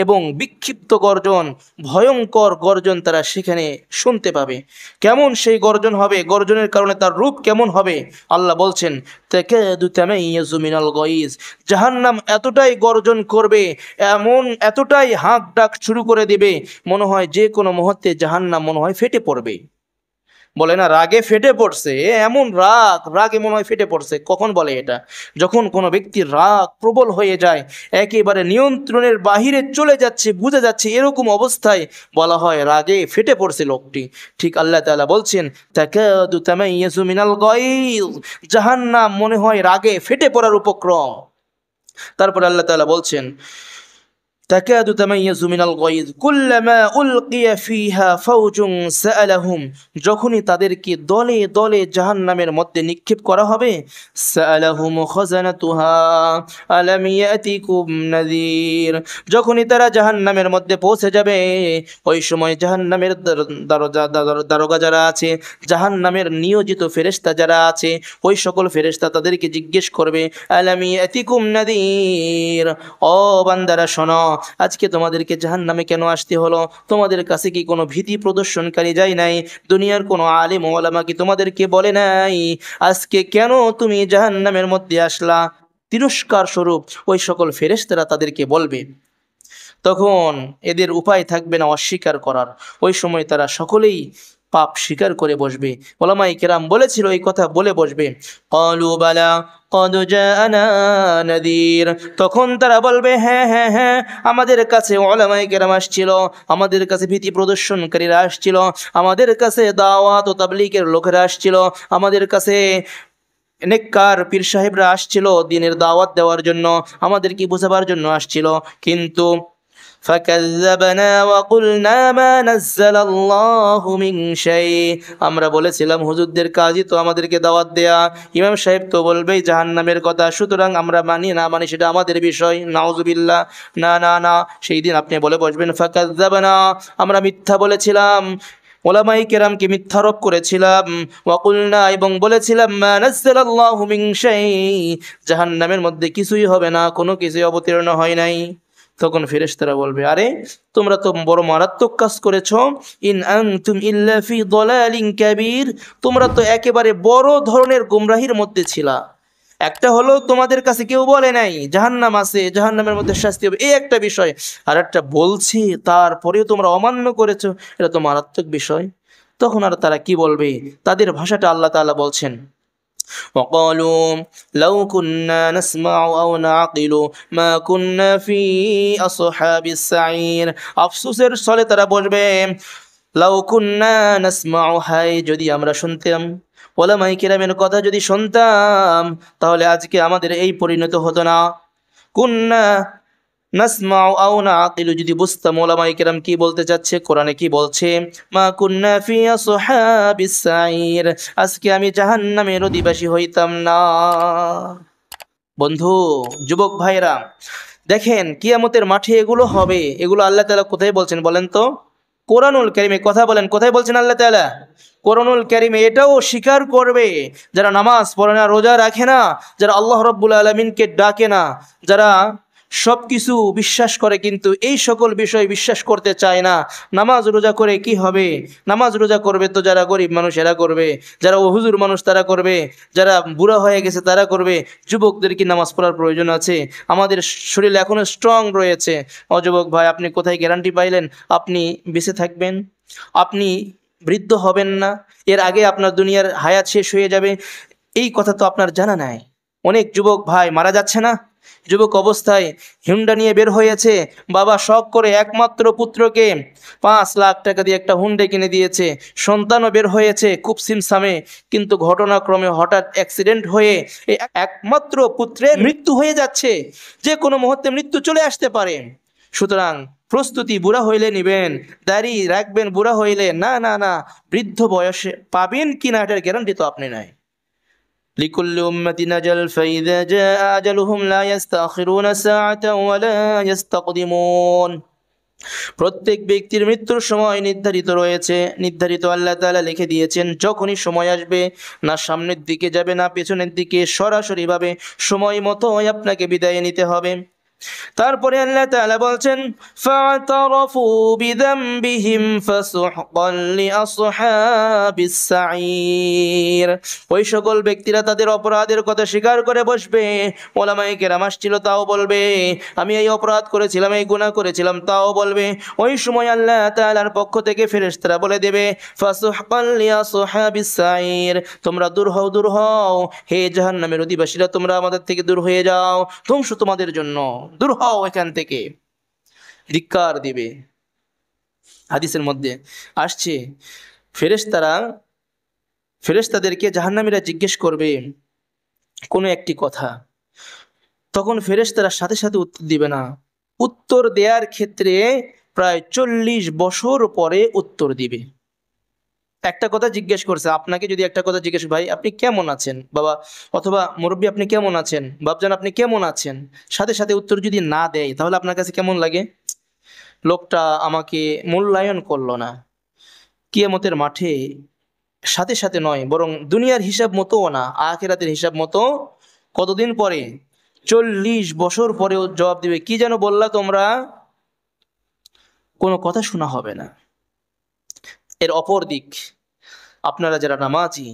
Speaker 1: এবং বিক্ষিপ্ত গর্জন ভয়ঙ্কর গর্জন তারা সেখানে শুনতে পাবে। কেমন সেই গর্জন হবে, গর্জনের কারণে তার রূপ কেমন হবে আল্লাহ বলছেন তাকাদু তামাইয়াজু মিনাল গায়জ জাহান্নাম এতটাই গর্জন করবে এমন এতটাই হাঁক ডাক শুরু করে দেবে মনে হয় যে কোনো মুহূর্তে জাহান্নাম মনে হয় ফেটে পড়বে। বলে না রাগে ফেটে পড়ছে, এমন রাগে মনে হয় ফেটে পড়ছে। কখন বলে এটা? যখন কোনো ব্যক্তির রাগ প্রবল হয়ে যায় একেবারে নিয়ন্ত্রণের বাহিরে চলে যাচ্ছে বুঝে যাচ্ছে এরকম অবস্থায় বলা হয় রাগে ফেটে পড়ছে লোকটি। ঠিক আল্লাহ তাআলা বলছেন তাকাদু তামাইয়াজু মিনাল গায়জ জাহান্নাম মনে হয় রাগে ফেটে পড়ার উপক্রম। তারপর আল্লাহ তাআলা বলছেন তাকাদু তামাইয়াজু মিনাল গায়জ কুল্লামা উলকিয়া ফিহা ফাওজুন সাআলাহুম যখনই তাদেরকে দলে দলে জাহান্নামের মধ্যে নিক্ষেপ করা হবে সাআলাহুম খাজানাতুহা আলাম ইয়াতিকুম নাযীর যখনই তারা জাহান্নামের মধ্যে পৌঁছে যাবে ওই সময় জাহান্নামের দারোগা যারা আছে জাহান্নামের নিয়োজিত ফেরেশতা যারা আছে ওই সকল ফেরেশতা তাদেরকে জিজ্ঞেস করবে আলাম ইয়াতিকুম নাযীর ও বান্দারা শোনো আজকে তোমাদেরকে জাহান্নামে কেন আসতে হলো? তোমাদের কাছে কি কোনো ভীতি প্রদর্শনকারী যায় নাই? দুনিয়ার কোনো আলেম ওলামা কি তোমাদেরকে বলে নাই আজকে কেন তুমি জাহান্নামের মধ্যে আসলা? তিরস্কার স্বরূপ ওই সকল ফেরেশতারা তাদেরকে বলবে। তখন এদের উপায় থাকবে না অস্বীকার করার। ওই সময় তারা সকলেই পাপ স্বীকার করে বসবে। ওলামায়ে কেরাম বলেছিল এই কথা বলে বসবে ক্বালু বালা ক্বাদ জাআনা নাযীর তখন তারা বলবে হ্যাঁ হ্যাঁ হ্যাঁ আমাদের কাছে ওলামায়ে কেরাম আসছিল, আমাদের কাছে ভীতি প্রদর্শনকারীরা আসছিল, আমাদের কাছে দাওয়াত ও তাবলীগের লোকেরা আসছিল, আমাদের কাছে নেককার পীর সাহেবরা আসছিল দ্বীনের দাওয়াত দেওয়ার জন্য, আমাদেরকে বোঝাবার জন্য আসছিল। কিন্তু فكذبنا وقلنا ما نزل الله من شيء আমরা বলেছিলাম হুজুরদের কাজই তো আমাদেরকে দাওয়াত দেয়া, ইমাম সাহেব তো বলবেই জাহান্নামের কথা, সুতরাং আমরা মানি না মানি সেটা আমাদের বিষয়। নাউজুবিল্লাহ। না না না, সেই দিন আপনি বলে বসবেন ফাকাযযাবনা আমরা মিথ্যা বলেছিলাম, ওলামায়ে কেরামকে মিথ্যারোপ করেছিলাম, ওয়াকুলনা এবং বলেছিলাম মা নাযালাল্লাহু মিন শাই জাহান্নামের মধ্যে কিছুই হবে না, কোনো কিছুই অবতীর্ণ হয় নাই। তখন ফেরেশতারা বলবে আরে তোমরা তো বড় মারাত্মক কাজ করেছো, ইন আনতুম ইল্লা ফি দালালিন কাবীর তোমরা তো একেবারে বড় ধরনের গোমরাহির মধ্যে ছিলা। একটা হলো তোমাদের কাছে কেউ বলে নাই জাহান্নাম আছে, জাহান্নামের মধ্যে শাস্তি হবে, এই একটা বিষয়, আর একটা বলছি তারপরেও তোমরা অমান্য করেছো, এটা তো মারাত্মক বিষয়। তখন আর তারা কি বলবে? তাদের ভাষাটা আল্লাহ তাআলা বলছেন وقالوا لو كنا نسمع أو نعقل ما كنا في أصحاب السعير আফসোসের ছলে তারা বলবে লাউ কুন্না নাসমাউ হায় যদি আমরা শুনতাম, ওলামায়ে কেরামের কথা যদি শুনতাম তাহলে আজকে আমাদের এই পরিণত হতো না। কুন্না নাসমাউ আও নাআকিলু যদি বুঝতাম ওলামায়ে কেরাম কি বলতে চাচ্ছে, কোরআনে কি বলছে মা কুন্না ফি আসহাবিস সাইর আজকে আমি জাহান্নামের অধিবাসী হইতাম না। বন্ধু যুবক ভাইরা দেখেন কিয়ামতের মাঠে এগুলো হবে, এগুলো আল্লাহ তাআলা কোথায় বলছেন বলেন তো? কোরআনুল কারিমে কথা বলেন, কোথায় বলছেন আল্লাহ তাআলা? কোরআনুল কারিমে এটাও স্বীকার করবে যারা নামাজ পড়ে না, রোজা রাখে না, যারা আল্লাহ রাব্বুল আলামিনকে ডাকে না, যারা সব কিছু বিশ্বাস করে কিন্তু এই সকল বিষয় বিশ্বাস করতে চায় না। নামাজ রোজা করে কি হবে? নামাজ রোজা করবে তো যারা গরিব মানুষ এরা করবে, যারা হুজুর মানুষ তারা করবে, যারা বুড়া হয়ে গেছে তারা করবে। যুবকদের কি নামাজ পড়ার প্রয়োজন আছে? আমাদের শরীর এখনো স্ট্রং রয়েছে। অযুবক ভাই, আপনি কোথায় গ্যারান্টি পাইলেন আপনি বেঁচে থাকবেন? আপনি বৃদ্ধ হবেন না, এর আগে আপনার দুনিয়ার হায়াত শেষ হয়ে যাবে, এই কথা তো আপনার জানা নাই। অনেক যুবক ভাই মারা যাচ্ছে না, যুবক অবস্থায় হুন্ডা নিয়ে বের হয়েছে, বাবা শখ করে একমাত্র পুত্রকে 5 লাখ টাকা দিয়ে একটা হুন্ডা কিনে দিয়েছে, সন্তানও বের হয়েছে খুব সিমসামে, কিন্তু ঘটনাক্রমে হঠাৎ অ্যাক্সিডেন্ট হয়ে এই একমাত্র পুত্রের মৃত্যু হয়ে যাচ্ছে। যে কোনো মুহূর্তে মৃত্যু চলে আসতে পারে। সুতরাং প্রস্তুতি বুড়া হইলে নিবেন, দাড়ি রাখবেন বুড়া হইলে না, না না, বৃদ্ধ বয়সে পাবেন কিনা এটার গ্যারান্টি তো আপনি নাই। লিকুল্লি উম্মাতিন আজাল ফাইযা জাআ আজালুহুম লা ইস্তাখিরুনা সাআতান ওয়া লা ইস্তাকদিমুন। প্রত্যেক ব্যক্তির মৃত্যুর সময় নির্ধারিত রয়েছে, নির্ধারিত আল্লাহ তাআলা লিখে দিয়েছেন। যখনই সময় আসবে, না সামনের দিকে যাবে না পেছনের দিকে, সরাসরিভাবে সময় মতো আপনাকে বিদায় নিতে হবে। তারপরে আল্লাহ তাআলা বলছেন, ফা'তারাফু বিযামবিহিম ফাসুহকান লিআসহাবিস সাঈর। ওই সকল ব্যক্তিরা তাদের অপরাধের কথা স্বীকার করে বসবে। ওলামায়ে কেরাম আসছিল তাও বলবে, আমি এই অপরাধ করেছিলাম, এই গুনাহ করেছিলাম তাও বলবে। ওই সময় আল্লাহ তাআলার পক্ষ থেকে ফেরেশতারা বলে দেবে, ফাসুহকান লিআসহাবিস সাঈর, তোমরা দূর হও, দূর হও, হে জাহান্নামের অধিবাসীরা তোমরা আমাদের থেকে দূর হয়ে যাও, ধ্বংস তোমাদের জন্য, দূর হও এখান থেকে। ধিক্কার দিবে। হাদিসের মধ্যে আসছে ফেরেশতাদেরকে জাহান্নামীরা জিজ্ঞেস করবে কোনো একটি কথা, তখন ফেরেশতারা সাথে সাথে উত্তর দিবে না। উত্তর দেওয়ার ক্ষেত্রে প্রায় 40 বছর পরে উত্তর দিবে। একটা কথা জিজ্ঞেস করছে, আপনাকে যদি একটা কথা জিজ্ঞেস, ভাই আপনি কেমন আছেন বাবা, অথবা মুরব্বী আপনি কেমন আছেন, বাপজান আপনি কেমন আছেন, সাথে সাথে উত্তর যদি না দেয় তাহলে আপনার কাছে কেমন লাগে? লোকটা আমাকে মূল্যায়ন করলো না। কিয়ামতের মাঠে সাথে সাথে নয়, বরং দুনিয়ার হিসাব মতোও না, আখিরাতের হিসাব মতো কতদিন পরে? 40 বছর পরেও জবাব দিবে, কি যেন বললা তোমরা? কোনো কথা শোনা হবে না। এর অপর দিক, আপনারা যারা নামাজি,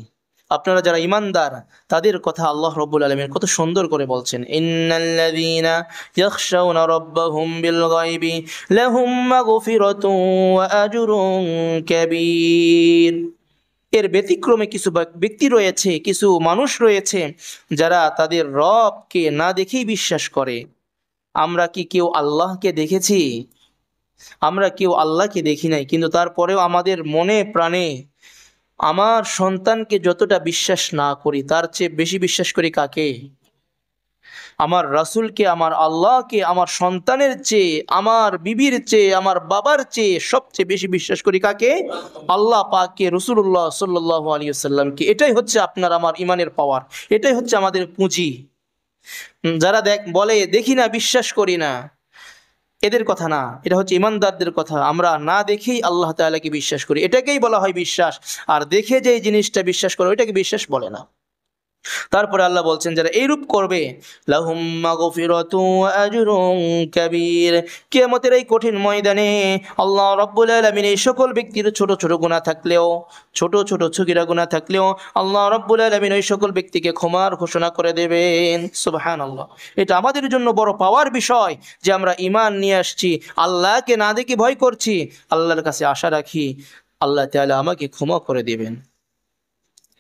Speaker 1: আপনারা যারা ঈমানদার, তাদের কথা আল্লাহ রাব্বুল আলামিন কত সুন্দর করে বলছেন, ইন্নাল্লাযীনা ইয়াখশাউনা রাব্বাহুম বিল গায়বি লাহুম মাগফিরাতুন ওয়া আজরুন কাবীর। এর ব্যতিক্রমে কিছু ব্যক্তি রয়েছে, কিছু মানুষ রয়েছে যারা তাদের রবকে না দেখেই বিশ্বাস করে। আমরা কি কেউ আল্লাহকে দেখেছি? আমরা কেউ আল্লাহকে দেখি নাই, কিন্তু তারপরেও আমাদের মনে প্রাণে আমার সন্তানকে যতটা বিশ্বাস না করি তার চেয়ে বেশি বিশ্বাস করি কাকে? আমার রাসূলকে, আমার আল্লাহকে, আমার সন্তানের চেয়ে, আমার বিবির চেয়ে, আমার বাবার চেয়ে সবচেয়ে বেশি বিশ্বাস করি কাকে? আল্লাহ পাককে, রাসূলুল্লাহ সাল্লাল্লাহু আলাইহি ওয়াসাল্লামকে। এটাই হচ্ছে আপনার আমার ইমানের পাওয়ার, এটাই হচ্ছে আমাদের পুঁজি। যারা বলে দেখি না, বিশ্বাস করি না, এদের কথা না, এটা হচ্ছে ইমানদারদের কথা। আমরা না দেখেই আল্লাহ তাআলাকে বিশ্বাস করি, এটাকেই বলা হয় বিশ্বাস। আর দেখে যে জিনিসটা বিশ্বাস করে ওইটাকে বিশ্বাস বলে না। তারপরে আল্লাহ বলছেন যারা এইরূপ করবে, লাহুম মাগফিরাতুন ওয়া আজরুন কাবীর। কিয়ামতের এই কঠিন ময়দানে আল্লাহ রাব্বুল আলামিন এই সকল ব্যক্তির ছোট ছোট গুনাহ থাকলেও, ছোট ছোট ছগিরা গুনাহ থাকলেও আল্লাহ রাব্বুল আলামিন ওই সকল ব্যক্তিকে ক্ষমার ঘোষণা করে দেবেন। সুবহানাল্লাহ। এটা আমাদের জন্য বড় পাওয়ার বিষয় যে আমরা ঈমান নিয়ে আসছি, আল্লাহকে না দেখে ভয় করছি, আল্লাহর কাছে আশা রাখি আল্লাহ তাআলা আমাকে ক্ষমা করে দিবেন।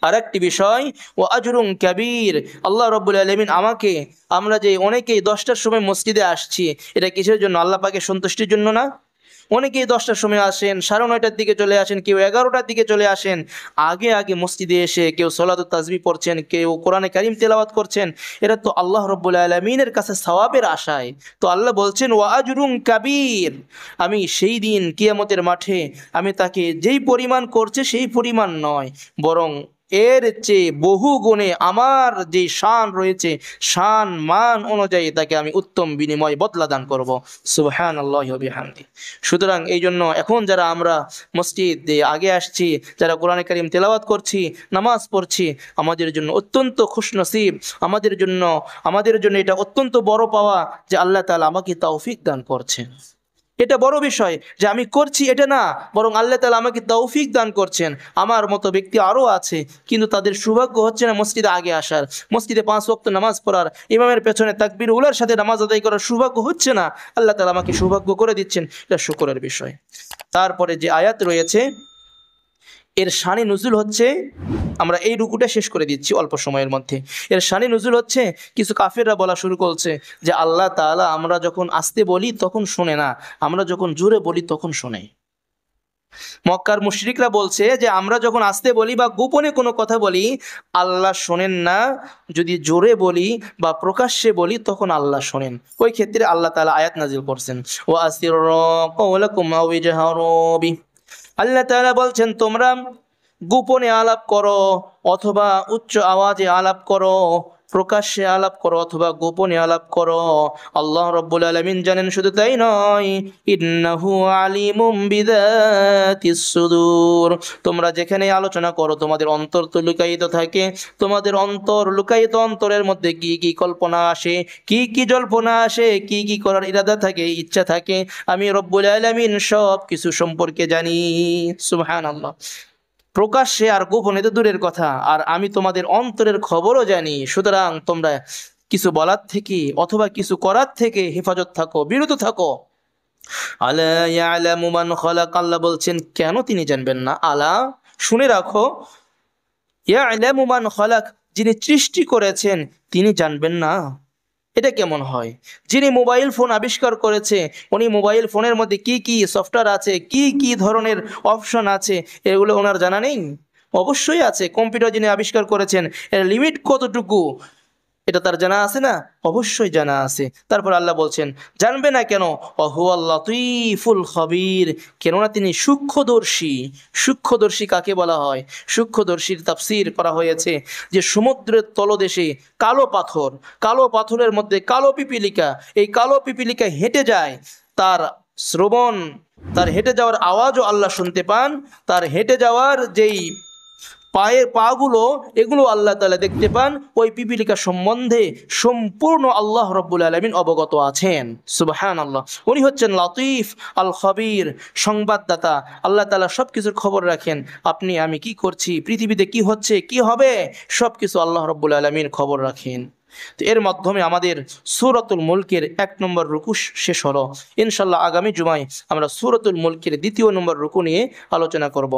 Speaker 1: আরেকটি বিষয়, ও আজরুন কাবীর, আল্লাহ রাব্বুল আলামিন আমাকে, আমরা যে অনেকেই 10টার সময় মসজিদে আসছি, এটা কিসের জন্য? আল্লাহ পাকের সন্তুষ্টির জন্য না? অনেকেই 10টার সময় আসেন, 9:30টার দিকে চলে আসেন, কেউ 11টার দিকে চলে আসেন। আগে আগে মসজিদে এসে কেউ সালাত ও তাসবিহ পড়ছেন, কেউ কোরআনে কারীম তেলাওয়াত করছেন। এটা তো আল্লাহ রাব্বুল আলামিনের কাছে সওয়াবের আশায়। তো আল্লাহ বলছেন ওয়া আজরুন কাবীর, আমি সেই দিন কিয়ামতের মাঠে আমি তাকে যেই পরিমাণ করছে সেই পরিমাণ নয়, বরং এর চেয়ে বহু গুণে আমার যে শান রয়েছে, শান মান অনুযায়ী তাকে আমি উত্তম বিনিময় বদলা দান করব। সুবহানাল্লাহি ওয়া বিহামদিহি। সুতরাং এই জন্য এখন যারা আমরা মসজিদে আগে আসছি, যারা কোরআনে কারীম তেলাওয়াত করছি, নামাজ পড়ছি, আমাদের জন্য অত্যন্ত খুশনসিব, আমাদের জন্য এটা অত্যন্ত বড় পাওয়া যে আল্লাহ তাআলা আমাকে তৌফিক দান করছেন। এটা বড় বিষয় যে আমি করছি এটা না, বরং আল্লাহ তাআলা আমাকে তৌফিক দান করছেন। আমার মতো ব্যক্তি আরও আছে, কিন্তু তাদের সৌভাগ্য হচ্ছে না মসজিদে আগে আসার, মসজিদে 5 ওয়াক্ত নামাজ পড়ার, ইমামের পেছনে তাকবীর উলার সাথে নামাজ আদায় করার সৌভাগ্য হচ্ছে না। আল্লাহ তাআলা আমাকে সৌভাগ্য করে দিচ্ছেন, এটা শুকরের বিষয়। তারপরে যে আয়াত রয়েছে এর শানে নুজুল হচ্ছে, আমরা এই রুকুটা শেষ করে দিচ্ছি অল্প সময়ের মধ্যে। এর শানে নুজুল হচ্ছে, কিছু কাফেররা বলা শুরু করছে যে আল্লাহ তাআলা আমরা যখন আস্তে বলি তখন শোনে না, আমরা যখন জোরে বলি তখন শোনে। মক্কার মুশরিকরা বলছে যে আমরা যখন আস্তে বলি বা গোপনে কোনো কথা বলি আল্লাহ শোনেন না, যদি জোরে বলি বা প্রকাশ্যে বলি তখন আল্লাহ শোনেন। ওই ক্ষেত্রে আল্লাহ তাআলা আয়াত নাজিল করছেন, ওয়া আসিররু কাওলাকুম আও ইজহারু বিহি। আল্লাহ তাআলা বলছেন তোমরা গোপনে আলাপ করো অথবা উচ্চ আওয়াজে আলাপ করো, প্রকাশ্যে আলাপ করো অথবা গোপনে আলাপ করো, আল্লাহ রাব্বুল আলামিন জানেন। শুধু তাই নয়, ইন্নাহু আলিমুম বিযাতিস সুদূর। তোমরা যেখানে আলোচনা করো তোমাদের অন্তর তো লুকায়িত থাকে, তোমাদের অন্তর লুকায়িত অন্তরের মধ্যে কি কি কল্পনা আসে, কি কি জল্পনা আসে, কি কি করার ইরাদা থাকে, ইচ্ছা থাকে, আমি রব্বুল আলামিন সব কিছু সম্পর্কে জানি। সুবহানাল্লাহ। প্রকাশ্যে আর গোপনে তো দূরের কথা, আর আমি তোমাদের অন্তরের খবরও জানি। সুতরাং তোমরা কিছু বলার থেকে অথবা কিছু করার থেকে হেফাজত থাকো, বিরত থাকো। আলা ইয়ালামু মান খালাক, আল্লাহ বলছেন কেন তিনি জানবেন না? আলা, শুনে রাখো, ইয়ালামু মান খালাক, যিনি সৃষ্টি করেছেন তিনি জানবেন না? এটা কেমন হয়? যিনি মোবাইল ফোন আবিষ্কার করেছে উনি মোবাইল ফোনের মধ্যে কি কি সফটওয়্যার আছে, কি কি ধরনের অপশন আছে, এগুলো ওনার জানা নেই? অবশ্যই আছে। কম্পিউটার যিনি আবিষ্কার করেছেন এর লিমিট কতটুকু এটা তার জানা আছে না? অবশ্যই জানা আছে। তারপর আল্লাহ বলছেন জানবে না কেন? হুয়াল লাতীফুল খবীর, কেননা তিনি সূক্ষ্মদর্শী। সূক্ষ্মদর্শী কাকে বলা হয়? সূক্ষ্মদর্শীর তাফসীর করা হয়েছে যে সমুদ্রের তলদেশে কালো পাথর, কালো পাথরের মধ্যে কালো পিপিলিকা, এই কালো পিপিলিকা হেঁটে যায়, তার শ্রবণ, তার হেঁটে যাওয়ার আওয়াজও আল্লাহ শুনতে পান, তার হেঁটে যাওয়ার যেই পায়ের পাগুলো এগুলো আল্লাহ তাআলা দেখতে পান। ওই পিপিলিকা সম্বন্ধে সম্পূর্ণ আল্লাহ রাব্বুল আলামিন অবগত আছেন। সুবহানাল্লাহ। উনি হচ্ছেন লাতীফ আল খবীর, সংবাদদাতা। আল্লাহ তাআলা সব কিছুর খবর রাখেন। আপনি আমি কি করছি, পৃথিবীতে কি হচ্ছে, কি হবে, সব কিছু আল্লাহ রাব্বুল আলামিন খবর রাখেন। তো এর মাধ্যমে আমাদের সূরাতুল মুলকের 1 নম্বর রুকু শেষ হলো। ইনশাআল্লাহ আগামী জুমায় আমরা সূরাতুল মুলকের 2 নম্বর রুকু নিয়ে আলোচনা করব।